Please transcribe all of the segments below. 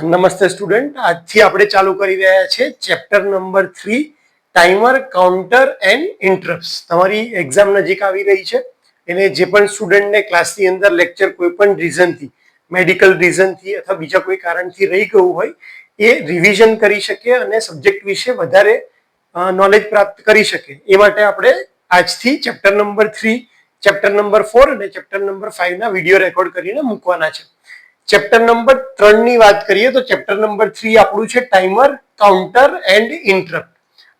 નમસ્તે સ્ટુડન્ટ, આજથી આપણે ચાલુ કરી રહ્યા છે chapter number 3 timer, counter and interrupts. તમારી એક્ઝામ નજીક આવી રહી છે એટલે જે પણ સ્ટુડન્ટને ક્લાસની અંદર લેક્ચર કોઈ પણ રીઝનથી, મેડિકલ રીઝનથી અથવા બીજા કોઈ કારણથી રહી ગયું હોય એ રિવિઝન કરી શકે અને સબ્જેક્ટ વિશે વધારે નોલેજ પ્રાપ્ત કરી શકે એ માટે આપણે આજથી ચેપ્ટર નંબર 3, ચેપ્ટર નંબર 4 અને ચેપ્ટર નંબર 5 ના વિડીયો રેકોર્ડ કરીને મૂકવાના છે. ચેપ્ટર નંબર 3 ની વાત કરીએ તો ચેપ્ટર નંબર 3 આપણું છે ટાઈમર, કાઉન્ટર એન્ડ ઇન્ટરપ્ટ.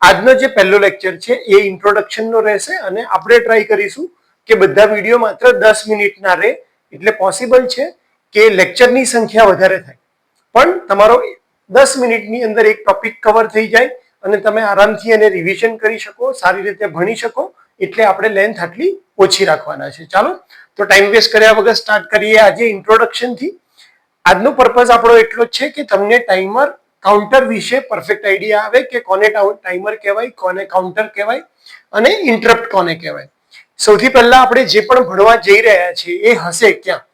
આજનો જે પહેલો લેક્ચર છે એ ઇન્ટ્રોડક્શનનો રહેશે અને આપણે ટ્રાય કરીશું કે બધા વિડીયો માત્ર 10 મિનિટના રહે, એટલે પોસિબલ છે કે લેક્ચરની સંખ્યા વધારે થાય પણ તમારો 10 મિનિટની અંદર એક ટોપિક કવર થઈ જાય અને તમે આરામથી એને રિવિઝન કરી શકો, સારી રીતે ભણી શકો, એટલે આપણે લેન્થ આટલી ઓછી રાખવાના છે. ચાલો તો ટાઈમ વેસ્ટ કર્યા વગર સ્ટાર્ટ કરીએ આજે ઇન્ટ્રોડક્શનથી. આજનો પર્પઝ આપણો એટલો જ છે કે તમને ટાઈમર, કાઉન્ટર વિશે પરફેક્ટ આઈડિયા આવે કે કોને ટાઈમર કહેવાય, કોને કાઉન્ટર કહેવાય અને ઇન્ટરપ્ટ કોને કહેવાય. સૌથી પહેલા આપણે જે પણ ભણવા જઈ રહ્યા છીએ એ હશે ક્યાં?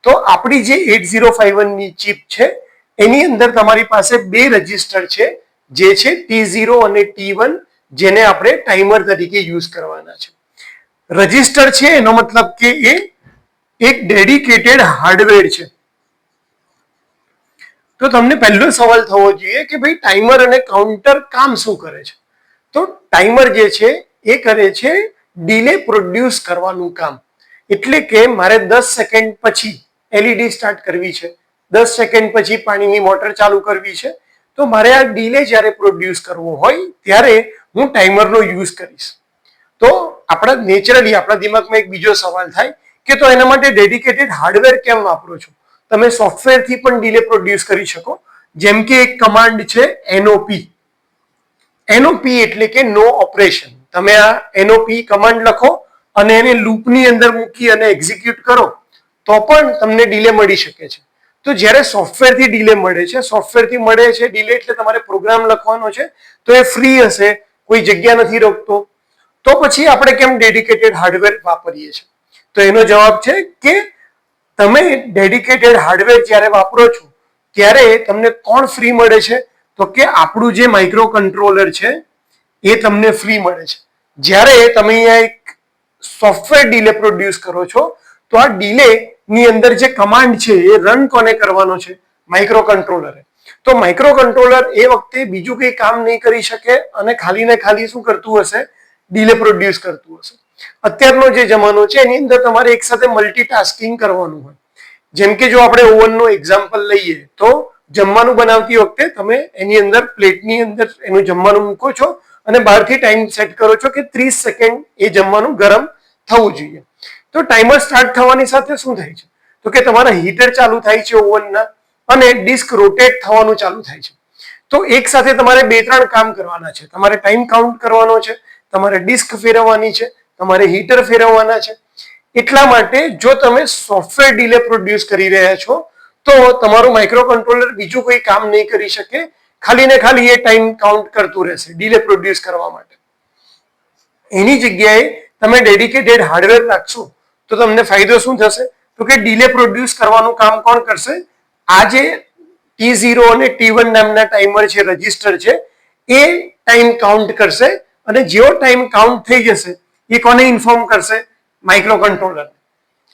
તો આપણી જે 8051 ની ચિપ છે એની અંદર તમારી પાસે બે રજિસ્ટર છે, જે છે T0 અને T1, જેને આપણે ટાઈમર તરીકે યુઝ કરવાના છે. રજિસ્ટર છે એનો મતલબ કે એ એક ડેડિકેટેડ હાર્ડવેર છે. તો તમને પહેલો સવાલ થવો જોઈએ કે ભાઈ ટાઈમર અને કાઉન્ટર કામ શું કરે છે? તો ટાઈમર જે છે એ કરે છે ડીલે પ્રોડ્યુસ કરવાનું કામ. એટલે કે મારે 10 સેકન્ડ પછી LED સ્ટાર્ટ કરવી છે, 10 સેકન્ડ પછી પાણીની મોટર ચાલુ કરવી છે, તો મારે આ ડીલે જ્યારે પ્રોડ્યુસ કરવો હોય ત્યારે હું ટાઈમરનો યુઝ કરીશ. તો આપણા નેચરલી આપણા દિમાગમાં એક બીજો સવાલ થાય કે તો એના માટે ડેડિકેટેડ હાર્ડવેર કેમ વાપરો છો? તમે સોફ્ટવેરથી પણ ડીલે પ્રોડ્યુસ કરી શકો. જેમ કે એક કમાન્ડ છે NOP. NOP એટલે કે નો ઓપરેશન. તમે આ NOP કમાન્ડ લખો અને એને લૂપની અંદર મૂકી અને એક્ઝિક્યુટ કરો તો પણ તમને ડીલે મળી શકે છે. તો જ્યારે સોફ્ટવેરથી ડીલે મળે છે, સોફ્ટવેરથી મળે છે ડીલે એટલે તમારે પ્રોગ્રામ લખવાનો છે તો એ ફ્રી હશે, કોઈ જગ્યા નથી રોકતો, તો પછી આપણે કેમ ડેડિકેટેડ હાર્ડવેર વાપરીએ છીએ? તો એનો જવાબ છે કે તમે ડેડિકેટેડ હાર્ડવેર જ્યારે વાપરો છો ત્યારે તમને કોણ ફ્રી મળે છે? તો કે આપણું જે માઇક્રો કંટ્રોલર છે એ તમને ફ્રી મળે છે. જ્યારે તમે અહીંયા એક સોફ્ટવેર ડીલે પ્રોડ્યુસ કરો છો તો આ ડીલે ની અંદર જે કમાન્ડ છે એ રન કોને કરવાનો છે? માઇક્રો કંટ્રોલરે. તો માઇક્રો કંટ્રોલર એ વખતે બીજું કંઈ કામ નહીં કરી શકે અને ખાલી ને ખાલી શું કરતું હશે? ડીલે પ્રોડ્યુસ કરતું હશે. અત્યારનો જે જમાનો છે એની અંદર તમારે એક સાથે મલ્ટીટાસ્કિંગ કરવાનું હોય. જેમ કે જો આપણે ઓવનનો એક્ઝામ્પલ લઈએ તો જમવાનું બનાવતી વખતે તમે એની અંદર પ્લેટની અંદર એનું જમવાનું મૂકો છો અને બહારથી ટાઈમ સેટ કરો છો કે 30 સેકન્ડ એ જમવાનું ગરમ થવું જોઈએ. તો ટાઈમર સ્ટાર્ટ થવાની સાથે શું થાય છે? તો કે તમારા હીટર ચાલુ થાય છે ઓવનના અને ડિસ્ક રોટેટ થવાનું ચાલુ થાય છે. તો એક સાથે તમારે 2-3 કામ કરવાના છે. તમારે ટાઈમ કાઉન્ટ કરવાનો છે, તમારે ડિસ્ક ફેરવવાની છે, તમારે હીટર ફેરવવાના છે. એટલા માટે જો તમે સોફ્ટવેર ડીલે પ્રોડ્યુસ કરી રહ્યા છો તો તમારું માઇક્રો કંટ્રોલર બીજું કોઈ કામ નહીં કરી શકે, ખાલી ને ખાલી એ ટાઈમ કાઉન્ટ કરતું રહેશે ડીલે પ્રોડ્યુસ કરવા માટે. એની જગ્યાએ તમે ડેડિકેટેડ હાર્ડવેર રાખશો તો તમને ફાયદો શું થશે? તો કે ડીલે પ્રોડ્યુસ કરવાનું કામ કોણ કરશે? આ જે T0 અને T1 નામના ટાઈમર છે, રજિસ્ટર છે, એ ટાઈમ કાઉન્ટ કરશે અને જેવો ટાઈમ કાઉન્ટ થઈ જશે એ કોને ઇન્ફોર્મ કરશે? Micro controller.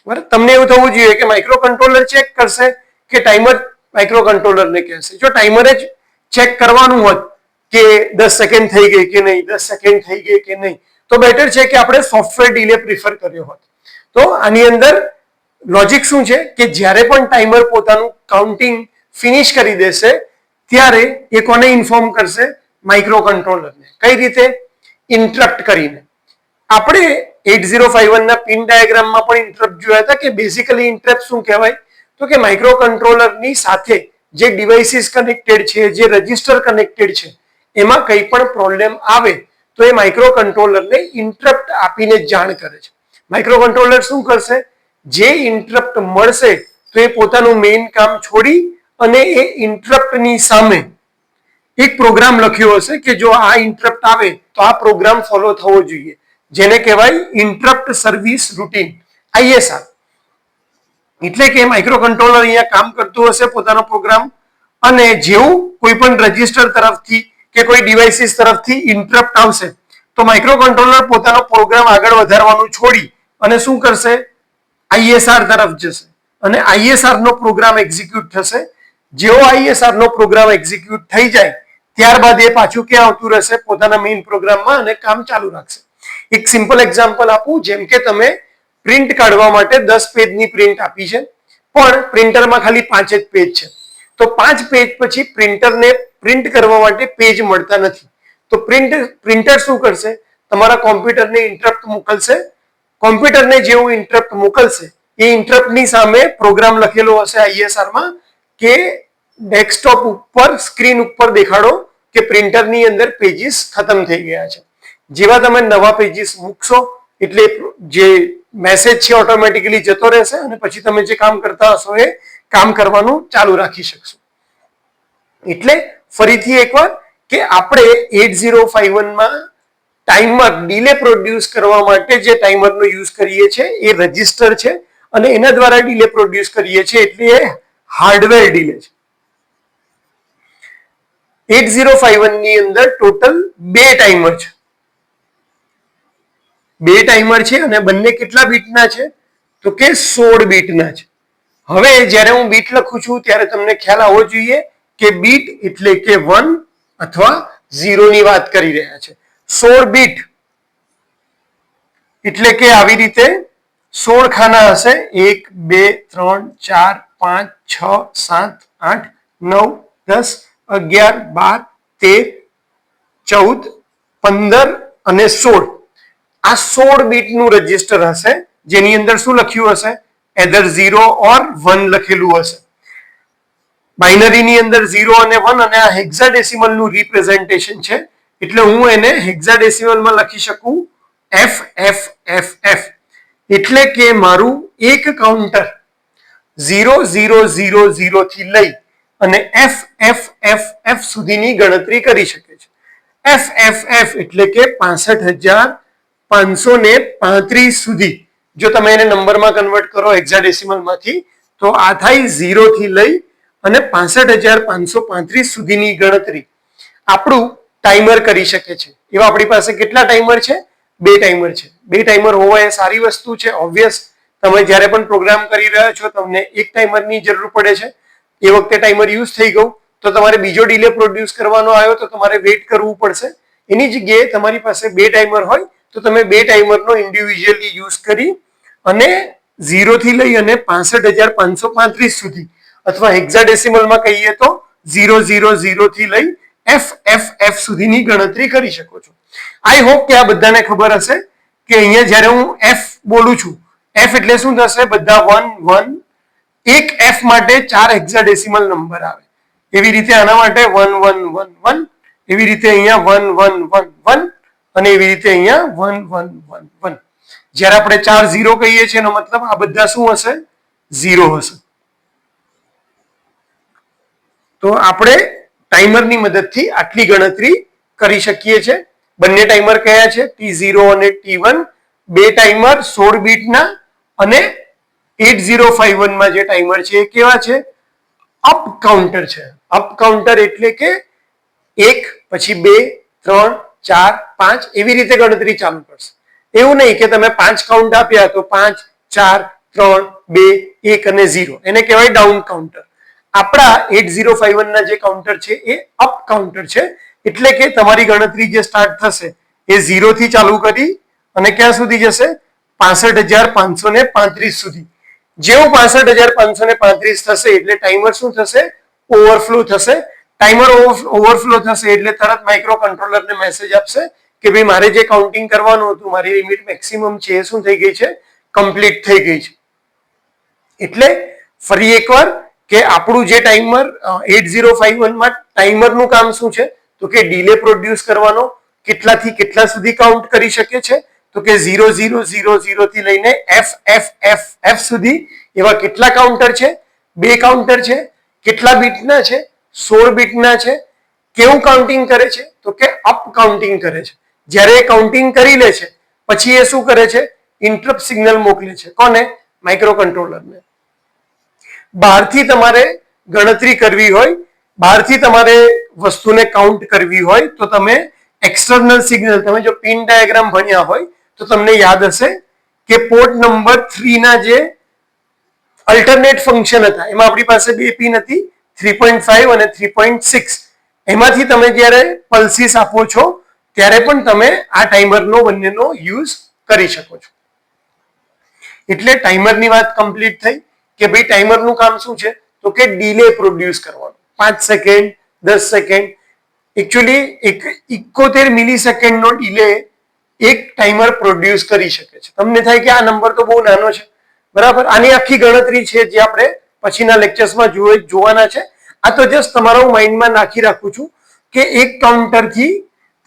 બરાબર, તમને એવું થવું જોઈએ કે માઇક્રો કંટ્રોલર ચેક કરશે કે ટાઈમર માઇક્રો કંટ્રોલરને કહેશે? જો ટાઈમરે જ ચેક કરવાનું હોત કે 10 સેકન્ડ થઈ ગઈ કે નહીં, 10 સેકન્ડ થઈ ગઈ કે નહીં, તો બેટર છે કે આપણે સોફ્ટવેર ડીલે પ્રિફર કર્યો હોત. તો આની અંદર લોજિક શું છે કે જ્યારે પણ ટાઈમર પોતાનું કાઉન્ટિંગ ફિનિશ કરી દેશે ત્યારે એ કોને ઇન્ફોર્મ કરશે? માઇક્રો કંટ્રોલરને. કઈ રીતે? ઇન્ટરપ્ટ કરીને. આપણે 8051 ના પિન ડાયાગ્રામમાં પણ ઇન્ટરપ્ટ જોયા હતા કે બેઝિકલી ઇન્ટરપ્ટ શું કહેવાય? તો કે માઇક્રો કંટ્રોલરની સાથે જે ડિવાઇસીસ કનેક્ટેડ છે, જે રજિસ્ટર કનેક્ટેડ છે, એમાં કંઈ પણ પ્રોબ્લેમ આવે તો એ માઇક્રો કંટ્રોલરને ઇન્ટરપ્ટ આપીને જાણ કરે છે. માઇક્રો કંટ્રોલર શું કરશે? જે ઇન્ટરપ્ટ મળશે તો એ પોતાનું મેઇન કામ છોડી અને એ ઇન્ટરપ્ટની સામે એક પ્રોગ્રામ લખ્યો હશે કે જો આ ઇન્ટરપ્ટ આવે તો આ પ્રોગ્રામ ફોલો થવો જોઈએ, જેને કહેવાય ઇન્ટરપ્ટ સર્વિસ રૂટીન, ISR. એટલે કે માઇક્રો કંટ્રોલર અહીંયા કામ કરતું હશે પોતાનો પ્રોગ્રામ અને જેવું કોઈ પણ રજિસ્ટર તરફથી કે કોઈ ડિવાઇસીસ તરફથી ઇન્ટરપ્ટ આવશે તો માઇક્રો કંટ્રોલર પોતાનો પ્રોગ્રામ આગળ વધારવાનું છોડી અને શું કરશે, ISR તરફ જશે અને ISR નો પ્રોગ્રામ એક્ઝિક્યુટ થશે. જેવો ISR નો પ્રોગ્રામ એક્ઝિક્યુટ થઈ જાય ત્યારબાદ એ પાછું ક્યાં આવતું રહેશે, પોતાના મેઇન પ્રોગ્રામમાં, અને કામ ચાલુ રાખશે. એક સિમ્પલ એક્ઝામ્પલ આપું, જેમ કે તમે પ્રિન્ટ કાઢવા માટે 10 પેજની પ્રિન્ટ આપી છે પણ પ્રિન્ટરમાં ખાલી 5 જ પેજ છે, તો 5 પેજ પછી પ્રિન્ટરને પ્રિન્ટ કરવા માટે પેજ મળતા નથી. તો પ્રિન્ટર શું કરશે, તમારા કોમ્પ્યુટરને ઇન્ટરપ્ટ મોકલશે. કોમ્પ્યુટરને જેવું ઇન્ટરપ્ટ મોકલશે એ ઇન્ટરપ્ટની સામે પ્રોગ્રામ લખેલો હશે ISR માં કે ડેસ્કટોપ ઉપર સ્ક્રીન ઉપર દેખાડો કે પ્રિન્ટરની અંદર પેજીસ ખતમ થઈ ગયા છે. જેવા તમે નવા પેજીસ મૂકશો એટલે જે મેસેજ છે ઓટોમેટિકલી જતો રહેશે અને પછી તમે જે કામ કરતા હશો એ કામ કરવાનું ચાલુ રાખી શકશો. એટલે ફરીથી એકવાર કે આપણે 8051 માં ટાઈમર ડીલે પ્રોડ્યુસ કરવા માટે જે ટાઈમરનો યુઝ કરીએ છીએ એ રજિસ્ટર છે અને એના દ્વારા ડીલે પ્રોડ્યુસ કરીએ છીએ એટલે એ હાર્ડવેર ડીલે છે. 8051 ની અંદર ટોટલ 2 ટાઈમર છે. 2 ટાઈમર છે અને બંને કેટલા બીટના છે, તો કે 16 બીટના છે. હવે જ્યારે હું બીટ લખું છું ત્યારે તમને ખ્યાલ આવવો જોઈએ કે બીટ એટલે કે 1 અથવા 0 ની વાત કરી રહ્યા છે. 16 બીટ એટલે કે આવી રીતે 16 ખાના હશે, 1 2 3 4 5 6 7 8 9 10 11 12 13 14 15 અને 16. આ 16 બીટનું રજિસ્ટર હશે જેની અંદર શું લખ્યું હશે, એધર 0 ઓર 1 લખેલું હશે. બાઇનરીની અંદર 0 અને 1 અને આ હેક્સાડેસિમલ નું રિપ્રેઝન્ટેશન છે એટલે હું એને હેક્સાડેસિમલમાં લખી શકું FFFF. એટલે કે મારું એક કાઉન્ટર 0000 થી લઈ અને FFFF સુધીની ગણતરી કરી શકે છે. FFF એટલે કે 65,535 સુધી. જો તમે એને નંબરમાં કન્વર્ટ કરો હેક્સાડેસિમલમાંથી તો આ થાય 0 થી લઈ અને 65,535 સુધીની ગણતરી આપણું ટાઈમર કરી શકે છે. એવા આપણી પાસે કેટલા ટાઈમર છે, 2 ટાઈમર છે. 2 ટાઈમર હોવા એ સારી વસ્તુ છે. ઓબ્વિયસ તમે જ્યારે પણ પ્રોગ્રામ કરી રહ્યા છો તમને એક ટાઈમરની જરૂર પડે છે, એ વખતે ટાઈમર યુઝ થઈ ગયું તો તમારે બીજો ડીલે પ્રોડ્યુસ કરવાનો આવ્યો તો તમારે વેઇટ કરવું પડશે. એની જગ્યાએ તમારી પાસે 2 ટાઈમર હોય તો તમે 2 ટાઈમરનો ઇન્ડિવિજ્યુઅલી યુઝ કરી અને 0 થી લઈ અને 65,535 સુધી અથવા હેક્સાડેસિમલમાં કહીએ તો 000 થી લઈ FFF સુધીની ગણતરી કરી શકો છો. આઈ હોપ કે આ બધાને ખબર હશે કે અહીંયા જ્યારે હું F બોલું છું, F એટલે શું થશે, બધા 1 1, એક F માટે 4 હેક્સાડેસિમલ નંબર આવે. એવી રીતે આના માટે 1 1 1 1, એવી રીતે અહીંયા 1 1 1 1 અને એવી રીતે અહીંયા 1 1 1 1. જ્યારે આપણે 4 0 કહીએ છીએ એનો મતલબ આ બધા શું હશે, 0 હશે. તો આપણે ટાઈમરની મદદથી આટલી ગણતરી કરી શકીએ છીએ. બંને ટાઈમર કયા છે, T0 અને T1. 2 ટાઈમર 16 બીટના અને 8051 માં જે ટાઈમર છે એ કેવા છે, અપ કાઉન્ટર છે. અપ કાઉન્ટર એટલે કે 1 પછી 2 3 4 5 એવી રીતે ગણતરી ચાલુ કરશે. એવું નહીં કે તમે 5 કાઉન્ટ આપ્યા તો 5 4 3 2 1 અને 0, એને કહેવાય ડાઉન કાઉન્ટર. આપણા 8051 ના જે કાઉન્ટર છે એ અપ કાઉન્ટર છે એટલે કે તમારી ગણતરી જે સ્ટાર્ટ થશે એ 0 થી ચાલુ કરી અને ક્યાં સુધી જશે, 65,535 સુધી. જેવું 65,535 થશે એટલે ટાઈમર શું થશે, ઓવરફ્લો થશે. ટાઈમર ઓવરફ્લો થશે એટલે તરત માઇક્રો કંટ્રોલરને મેસેજ આપશે કે ભાઈ મારે જે કાઉન્ટિંગ કરવાનું હતું, મારી લિમિટ મેક્સિમમ છે એ શું થઈ ગઈ છે, કમ્પ્લીટ થઈ ગઈ છે. એટલે ફરી એકવાર કે આપણું જે ટાઈમર 8051 માં ટાઈમરનું કામ શું છે, તો કે ડીલે પ્રોડ્યુસ કરવાનો. કેટલાથી કેટલા સુધી કાઉન્ટ કરી શકે છે, તો કે 0000 થી લઈને FFFF સુધી. એવા કેટલા કાઉન્ટર છે, 2 કાઉન્ટર છે. કેટલા બીટના છે, 16 બીટના છે. કેવું કાઉન્ટિંગ કરે છે, તો કે અપ કાઉન્ટિંગ કરે છે. જ્યારે એ કાઉન્ટિંગ કરી લે છે પછી એ શું કરે છે, ઇન્ટરપ્ટ સિગ્નલ મોકલે છે. કોને, માઇક્રો કંટ્રોલરને. બહારથી તમારે ગણતરી કરવી હોય બહારથી તમારે વસ્તુને કાઉન્ટ કરવી હોય તો તમે એક્સટર્નલ સિગ્નલ, તમે જો પિન ડાયાગ્રામ ભણ્યા હોય તો તમને યાદ હશે કે પોર્ટ નંબર 3 ના જે અલ્ટરનેટ ફંક્શન હતા એમાં આપણી પાસે બે પિન હતી 3.5 અને 3.6. એમાંથી તમે જ્યારે પલ્સીસ આપો છો ત્યારે પણ તમે આ ટાઈમરનો બંનેનો યુઝ કરી શકો છો. એટલે ટાઈમરની વાત કમ્પ્લીટ થઈ કે ભાઈ ટાઈમરનું કામ શું છે તો કે ડીલે પ્રોડ્યુસ કરવાનું. 5 સેકન્ડ, 10 સેકન્ડ, એકચ્યુઅલી 71 મિલિસેકન્ડનો ડીલે એક ટાઈમર પ્રોડ્યુસ કરી શકે છે. તમને થાય કે આ નંબર તો બહુ નાનો છે, બરાબર, આની આખી ગણતરી છે જે આપણે પછીના લેક્ચર્સમાં જોવાના છે. આ તો જસ્ટ તમારા માઇન્ડમાં નાખી રાખું છું કે એક કાઉન્ટરથી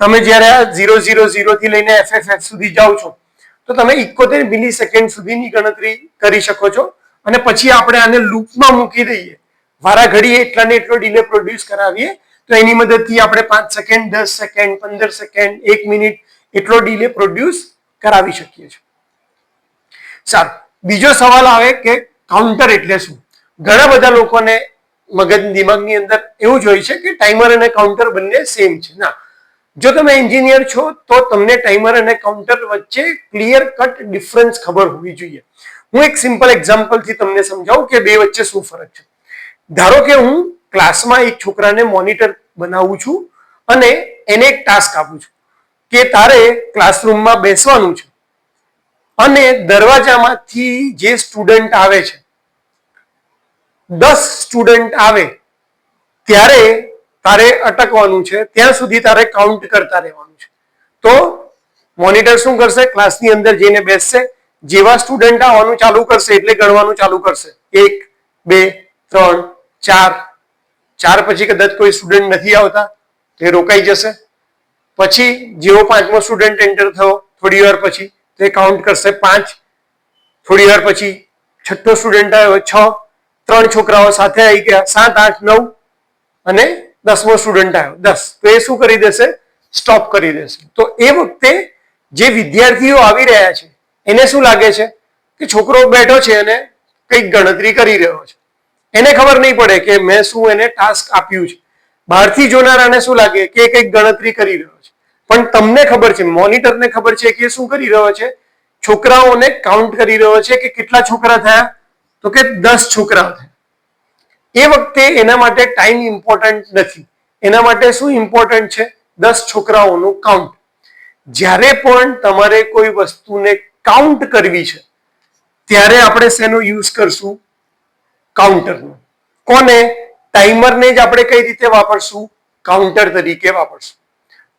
તમે જ્યારે આ 000 થી લઈને FFF સુધી જાઓ છો તો તમે 71 મિલિસેકન્ડ સુધીની ગણતરી કરી શકો છો અને પછી આપણે આને લૂપમાં મૂકી દઈએ, વારા ઘડીએ એટલા ને એટલો ડીલે પ્રોડ્યુસ કરાવીએ તો એની મદદથી આપણે 5 સેકન્ડ, 10 સેકન્ડ, 15 સેકન્ડ, 1 મિનિટ એટલો ડીલે પ્રોડ્યુસ કરાવી શકીએ છીએ. સારું, બીજો સવાલ આવે કે કાઉન્ટર એટલે શું? ઘણા બધા લોકોને દિમાગની અંદર એવું જ હોય છે કે ટાઈમર અને કાઉન્ટર બંને સેમ છે. ના, જો તમે એન્જિનિયર છો તો તમને ટાઈમર અને કાઉન્ટર વચ્ચે ક્લિયર કટ ડિફરન્સ ખબર હોવી જોઈએ. હું એક સિમ્પલ એક્ઝામ્પલથી તમને સમજાવું કે બે વચ્ચે શું ફરક છે. ધારો કે હું ક્લાસમાં એક છોકરાને મોનિટર બનાવું છું અને એને એક ટાસ્ક આપું છું કે તારે ક્લાસરૂમમાં બેસવાનું છે અને દરવાજામાંથી જે સ્ટુડન્ટ આવે છે 10 સ્ટુડન્ટ આવે ત્યારે તારે અટકવાનું છે, ત્યાં સુધી તારે કાઉન્ટ કરતા રહેવાનું છે. તો મોનિટર શું કરશે? ક્લાસની અંદર જઈને બેસશે, જેવા સ્ટુડન્ટ આવવાનું ચાલુ કરશે એટલે ગણવાનું ચાલુ કરશે. 1, 2, 3, 4. 4 પછી કદાચ કોઈ સ્ટુડન્ટ નથી આવતા તે રોકાઈ જશે. પછી જેવો 5મો સ્ટુડન્ટ એન્ટર થયો થોડી વાર પછી તે કાઉન્ટ કરશે 5. થોડી વાર પછી 6થો સ્ટુડન્ટ આવ્યો 6. 3 છોકરાઓ સાથે આવી ગયા 7, 8, 9 અને 10મો સ્ટુડન્ટ આવ્યો 10. તો એ શું કરી દેશે? સ્ટોપ કરી દેશે. તો એ વખતે જે વિદ્યાર્થીઓ આવી રહ્યા છે એને શું લાગે છે કે છોકરો બેઠો છે અને કંઈક ગણતરી કરી રહ્યો છે. એને ખબર નહીં પડે કે મેં શું એને ટાસ્ક આપ્યું છે. બહારથી જોનારાને શું લાગે કે કંઈક ગણતરી કરી રહ્યો છે, પણ તમને ખબર છે, મોનિટરને ખબર છે કે શું કરી રહ્યો છે? છોકરાઓને કાઉન્ટ કરી રહ્યો છે કે કેટલા છોકરા થયા તો કે 10 છોકરા થયા. એ વખતે એના માટે ટાઈમ ઇમ્પોર્ટન્ટ નથી. એના માટે શું ઇમ્પોર્ટન્ટ છે? 10 છોકરાઓનું કાઉન્ટ. જ્યારે પણ તમારે કોઈ વસ્તુને કાઉન્ટ કરવી છે ત્યારે આપણે શેનો યુઝ કરશું? કાઉન્ટરનો. કોને? ટાઈમરને જ આપણે કઈ રીતે વાપરશું? કાઉન્ટર તરીકે વાપરશું.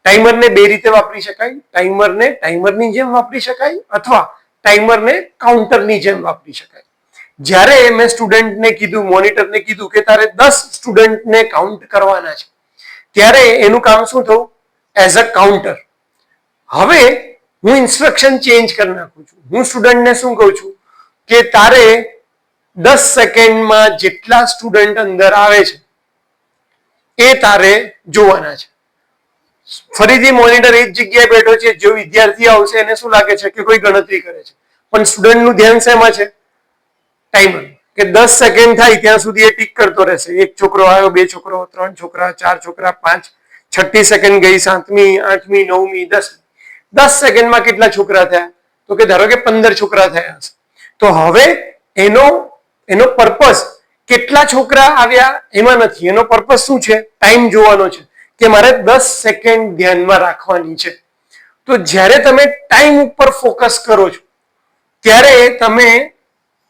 ટાઈમરને બે રીતે વાપરી શકાય. ટાઈમરને ટાઈમરની જેમ વાપરી શકાય અથવા ટાઈમરને કાઉન્ટરની જેમ વાપરી શકાય. જ્યારે મેં સ્ટુડન્ટને કીધું, મોનિટરને કીધું કે તારે 10 સ્ટુડન્ટને કાઉન્ટ કરવાના છે ત્યારે એનું કામ શું થયું? As a counter. હવે હું ઇન્સ્ટ્રક્શન ચેન્જ કરી નાખું છું. હું સ્ટુડન્ટને શું કહું છું કે તારે 10 સેકન્ડમાં જેટલા સ્ટુડન્ટ અંદર આવે છે એ તારે જોવાના છે. ફરીથી મોનિટર એક જગ્યાએ બેઠો છે, જો વિદ્યાર્થી આવશે એને શું લાગે છે કે કોઈ ગણતરી કરે છે, પણ સ્ટુડન્ટનું ધ્યાન શેમાં છે? ટાઈમર. કે 10 સેકન્ડ થાય ત્યાં સુધી એ ટીક કરતો રહેશે. 1 છોકરો આવ્યો, 2 છોકરો, 3 છોકરા, 4 છોકરા, 5. 6ઠી સેકન્ડ ગઈ, 7મી, 8મી, 9મી, 10મી. 10 સેકન્ડમાં કેટલા છોકરા થયા તો કે ધારો કે 15 છોકરા થયા હશે. તો હવે એનો પર્પસ કેટલા છોકરા આવ્યા એમાં નથી. એનો પર્પસ શું છે? ટાઈમ જોવાનો છે કે મારે 10 સેકન્ડ ધ્યાનમાં રાખવાની છે. તો જ્યારે તમે ટાઈમ ઉપર ફોકસ કરો છો ત્યારે તમે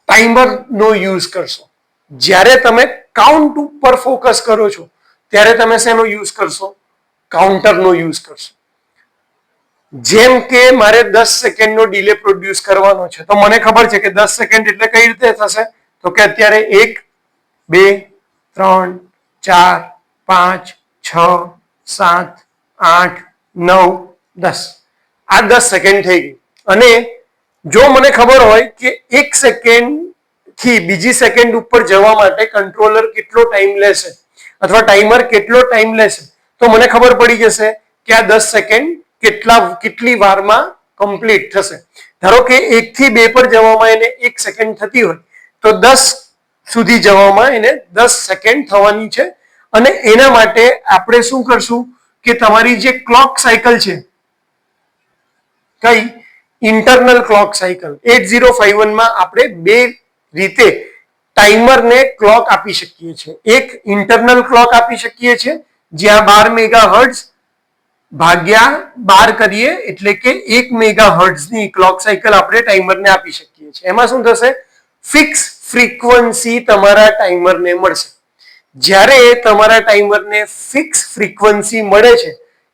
ટાઈમરનો યુઝ કરશો. જ્યારે તમે કાઉન્ટ ઉપર ફોકસ કરો છો ત્યારે તમે શેનો યુઝ કરશો? કાઉન્ટરનો યુઝ કરશો. જેમ કે મારે 10 સેકન્ડનો ડીલે પ્રોડ્યુસ કરવાનો છે તો મને ખબર છે કે 10 સેકન્ડ એટલે કઈ રીતે થશે તો કે અત્યારે 1, 2, 3, 4, 5, 6, 7, 8, 9, 10. આ 10 સેકન્ડ થઈ ગઈ. અને જો મને ખબર હોય કે 1 સેકન્ડ થી બીજી સેકન્ડ ઉપર જવા માટે કંટ્રોલર કેટલો ટાઈમ લેશે અથવા ટાઈમર કેટલો ટાઈમ લેશે તો મને ખબર પડી જશે કે આ 10 સેકન્ડ કેટલી વારમાં કમ્પ્લીટ થશે. ધારો કે 1 થી 2 પર જવામાં એને 1 સેકન્ડ થતી હોય તો 10 સુધી જવામાં એને 10 સેકન્ડ થવાની છે અને એના માટે આપણે શું કરશું કે તમારી જે ક્લોક સાયકલ છે, કઈ ઇન્ટરનલ ક્લોક સાયકલ 8051 માં આપણે બે રીતે ટાઈમરને ક્લોક આપી શકીએ છીએ. એક ઇન્ટરનલ ક્લોક આપી શકીએ છીએ જ્યાં 12 મેગાહર્ટ્ઝ ભાગ્યા 12 કરીએ એટલે કે 1 મેગાહર્ટ્ઝ ની ક્લોક સાયકલ આપણે ટાઈમરને આપી શકીએ છીએ. એમાં શું થશે, ફિક્સ ફ્રીક્વન્સી તમારા ટાઈમરને મળશે. જ્યારે તમારા ટાઈમરને ફિક્સ ફ્રીક્વન્સી મળે છે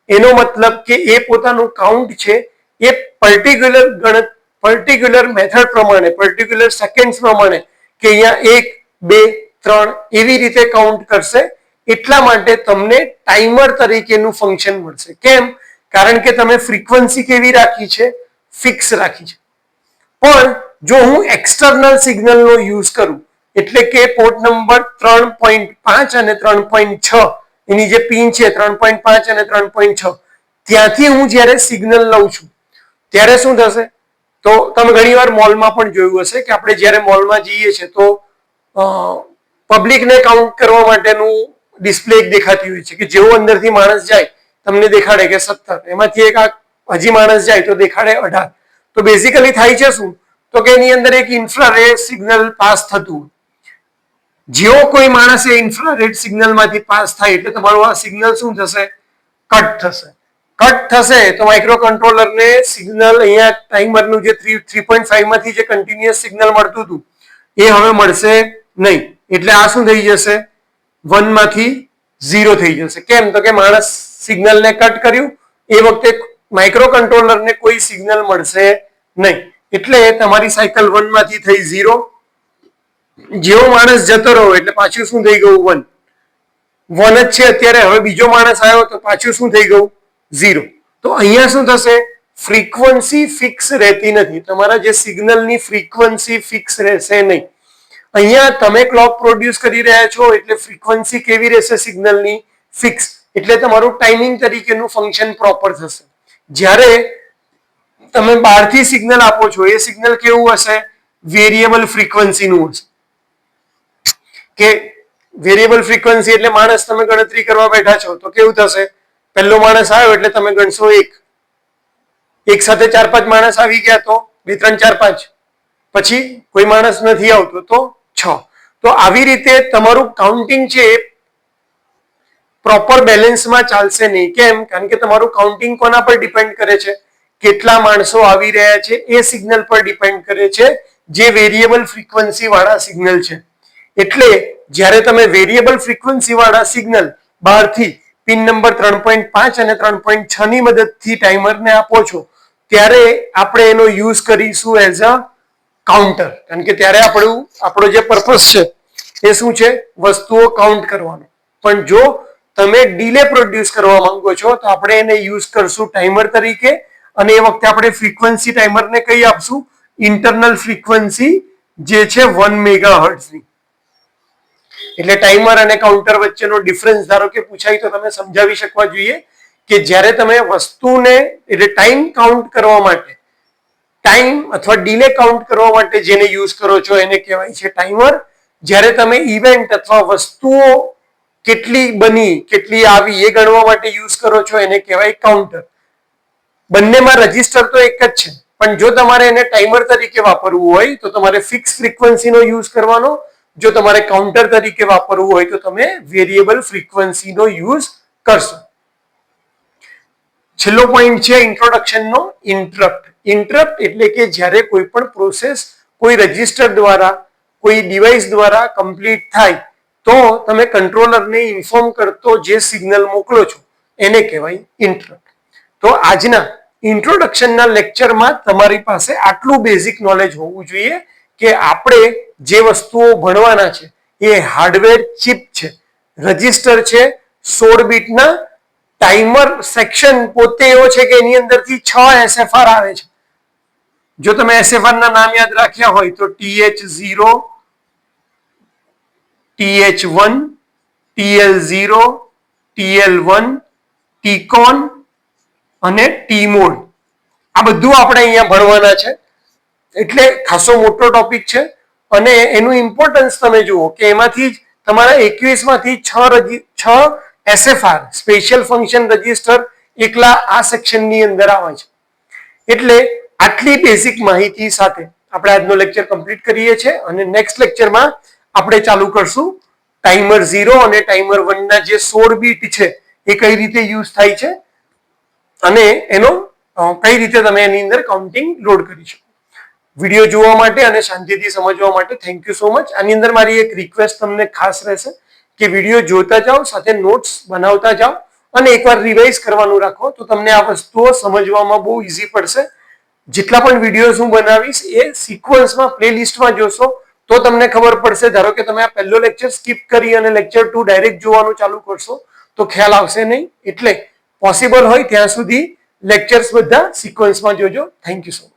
એનો મતલબ કે એ પોતાનું કાઉન્ટ છે એ પર્ટિક્યુલર મેથડ પ્રમાણે, પર્ટિક્યુલર સેકન્ડ્સ પ્રમાણે કે અહીંયા 1 2 3 એવી રીતે કાઉન્ટ કરશે. એટલા માટે તમને ટાઈમર તરીકેનું ફંક્શન મળશે. કેમ? કારણ કે તમે ફ્રીક્વન્સી કેવી રાખી છે, ફિક્સ રાખી છે. પણ જો હું એક્સટર્નલ સિગ્નલનો યુઝ કરું એટલે કે પોર્ટ નંબર 3.5 અને 3.6 એની જે પિન છે 3.5 અને 3.6 ત્યાંથી હું જ્યારે સિગ્નલ લઉં છું ત્યારે શું થશે, તો તમે ઘણીવાર મોલમાં પણ જોયું હશે કે આપણે જ્યારે મોલમાં જઈએ છીએ તો પબ્લિકને કાઉન્ટ કરવા માટેનું ડિસ્પ્લે દેખાતી હોય છે કે જેવો અંદરથી માણસ જાય તમને દેખાડે કે 17, એમાંથી એક હજી માણસ જાય તો દેખાડે 18. તો બેઝિકલી થાય છે શું, તો કે એની અંદર એક ઇન્ફ્રારેડ સિગ્નલ પાસ થતું. જેવો કોઈ માણસ એ ઇન્ફ્રારેડ સિગ્નલમાંથી પાસ થાય એટલે તમારું આ સિગ્નલ શું થશે, કટ થશે. કટ થશે તો માઇક્રો કંટ્રોલરને સિગ્નલ અહીંયા ટાઈમરનું જે 3.5 માંથી જે કન્ટિન્યુઅસ સિગ્નલ મળતું હતું એ હવે મળશે નહીં. એટલે આ શું થઈ જશે, 1 માંથી 0 થઈ જશે. કેમ? તો કે માણસ સિગ્નલને કટ કર્યું એ વખતે માઇક્રો કંટ્રોલરને કોઈ સિગ્નલ મળશે નહીં. એટલે તમારી સાયકલ 1 માંથી થઈ 0. જેવો માણસ જતો રહ્યો એટલે પાછું શું થઈ ગયું, 1 જ છે અત્યારે. હવે બીજો માણસ આવ્યો તો પાછું શું થઈ ગયું, 0. તો અહીંયા શું થશે, ફ્રીક્વન્સી ફિક્સ રહેતી નથી. તમારા જે સિગ્નલની ફ્રીક્વન્સી ફિક્સ રહેશે નહીં. અહીંયા તમે ક્લોક પ્રોડ્યુસ કરી રહ્યા છો એટલે ફ્રીક્વન્સી કેવી રહેશે સિગ્નલની, ફિક્સ. એટલે તમારું ટાઈમિંગ તરીકેનું ફંક્શન પ્રોપર થશે. જ્યારે તમે બહારથી સિગ્નલ આપો છો એ સિગ્નલ કેવું હશે, વેરિયેબલ ફ્રીક્વન્સીનું હશે. કે વેરિયેબલ ફ્રીક્વન્સી એટલે માણસ તમે ગણતરી કરવા બેઠા છો તો કેવું થશે, પહેલો માણસ આવ્યો એટલે તમે ગણશો 1, એક સાથે 4-5 માણસ આવી ગયા તો 2 3 4 5, પછી કોઈ માણસ નથી આવતો તો 6. તો આવી રીતે તમારું કાઉન્ટિંગ છે પ્રોપર બેલેન્સમાં ચાલશે નહીં. કેમ? કારણ કે તમારું કાઉન્ટિંગ કોના પર ડિપેન્ડ કરે છે, કેટલા માણસો આવી રહ્યા છે એ સિગ્નલ પર ડિપેન્ડ કરે છે, જે વેરિયેબલ ફ્રીક્વન્સી વાળા સિગ્નલ છે. એટલે જ્યારે તમે વેરિયેબલ ફ્રીક્વન્સી વાળા સિગ્નલ બહારથી પિન નંબર 3.5 અને 3.6 ની મદદથી ટાઈમરને આપો છો ત્યારે આપણે એનો યુઝ કરીશું એઝ અ કાઉન્ટર. કારણ કે ત્યારે આપણો જે પર્પસ છે એ શું છે, વસ્તુઓ કાઉન્ટ કરવાનો. પણ જો તમે ડીલે પ્રોડ્યુસ કરવા માંગો છો તો આપણે એને યુઝ કરશું ટાઈમર તરીકે. અને એ વખતે આપણે ફ્રીક્વન્સી ટાઈમરને કઈ આપશું, ઇન્ટરનલ ફ્રીક્વન્સી જે છે 1 મેગાહર્ટ્ઝની. એટલે ટાઈમર અને કાઉન્ટર વચ્ચેનો ડિફરન્સ ધારો કે પૂછાય તો તમે સમજાવી શકવા જોઈએ કે જ્યારે તમે વસ્તુને એટલે ટાઈમ કાઉન્ટ કરવા માટે, ટાઈમ અથવા ડીલે કાઉન્ટ કરવા માટે જેને યુઝ કરો છો એને કહેવાય છે ટાઈમર. જ્યારે તમે ઇવેન્ટ અથવા વસ્તુઓ કેટલી બની કેટલી આવી એ ગણવા માટે યુઝ કરો છો એને કહેવાય કાઉન્ટર. બંનેમાં રજીસ્ટર તો એક જ છે, પણ જો તમારે એને ટાઈમર તરીકે વાપરવું હોય તો તમારે ફિક્સ ફ્રીક્વન્સીનો યુઝ કરવાનો. જો તમારે કાઉન્ટર તરીકે વાપરવું હોય તો તમે વેરિયેબલ ફ્રીક્વન્સીનો યુઝ કરશો. છેલ્લો પોઈન્ટ છે ઇન્ટ્રોડક્શનનો, ઇન્ટરપ્ટ. ઇન્ટરપ્ટ એટલે કે જ્યારે કોઈ પણ પ્રોસેસ કોઈ રજીસ્ટર દ્વારા, કોઈ ડિવાઇસ દ્વારા કમ્પ્લીટ થાય તો તમે કંટ્રોલરને ઇન્ફોર્મ કરતો જે સિગ્નલ મોકલો છો એને કહેવાય ઇન્ટરપ્ટ. તો આજના ઇન્ટ્રોડક્શનના લેક્ચરમાં તમારી પાસે આટલું બેઝિક નોલેજ હોવું જોઈએ કે આપણે જે વસ્તુઓ ભણવાના છે એ હાર્ડવેર ચિપ છે, રજીસ્ટર છે 16 બીટના. ટાઈમર સેક્શન પોતે એવો છે કે એની અંદરથી 6 SFR આવે છે. જો તમે SFR ના નામ યાદ રાખ્યા હોય તો TH0, TH1, TL0, TL1, TCON અને TMOD. આ બધું આપણે અહીંયા ભણવાના છે. એટલે ખાસો મોટો ટોપિક છે અને એનું ઇમ્પોર્ટન્સ તમે જુઓ કે એમાંથી તમારા 21 માંથી 6 SFR સ્પેશિયલ ફંક્શન રજીસ્ટર એકલા આ સેક્શનની અંદર આવે છે. એટલે આટલી બેઝિક માહિતી સાથે આપણે આજનો લેક્ચર કમ્પ્લીટ કરીએ છીએ અને નેક્સ્ટ લેક્ચરમાં આપણે ચાલુ કરશું ટાઈમર 0 અને ટાઈમર 1 ના જે 16 બીટ છે એ કઈ રીતે યુઝ થાય છે અને એનો કઈ રીતે તમે એની અંદર કાઉન્ટિંગ લોડ કરી શકો. વિડીયો જોવા માટે અને શાંતિથી સમજવા માટે થેન્ક યુ સો મચ. આની અંદર મારી એક રિક્વેસ્ટ તમને ખાસ રહેશે કે વિડીયો જોતા જાઓ, સાથે નોટ્સ બનાવતા જાઓ અને એકવાર રિવાઇઝ કરવાનું રાખો તો તમને આ વસ્તુઓ સમજવામાં બહુ ઈઝી પડશે. જેટલા પણ વિડીયોઝ હું બનાવીશ એ સિક્વન્સમાં પ્લેલિસ્ટમાં જોશો તો તમને ખબર પડશે. ધારો કે તમે આ પહેલો લેક્ચર સ્કીપ કરી અને લેક્ચર 2 ડાયરેક્ટ જોવાનું ચાલુ કરશો તો ખ્યાલ આવશે નહીં. એટલે પોસિબલ હોય ત્યાં સુધી લેક્ચર્સ બધા સિક્વન્સમાં જોજો. Thank you so much.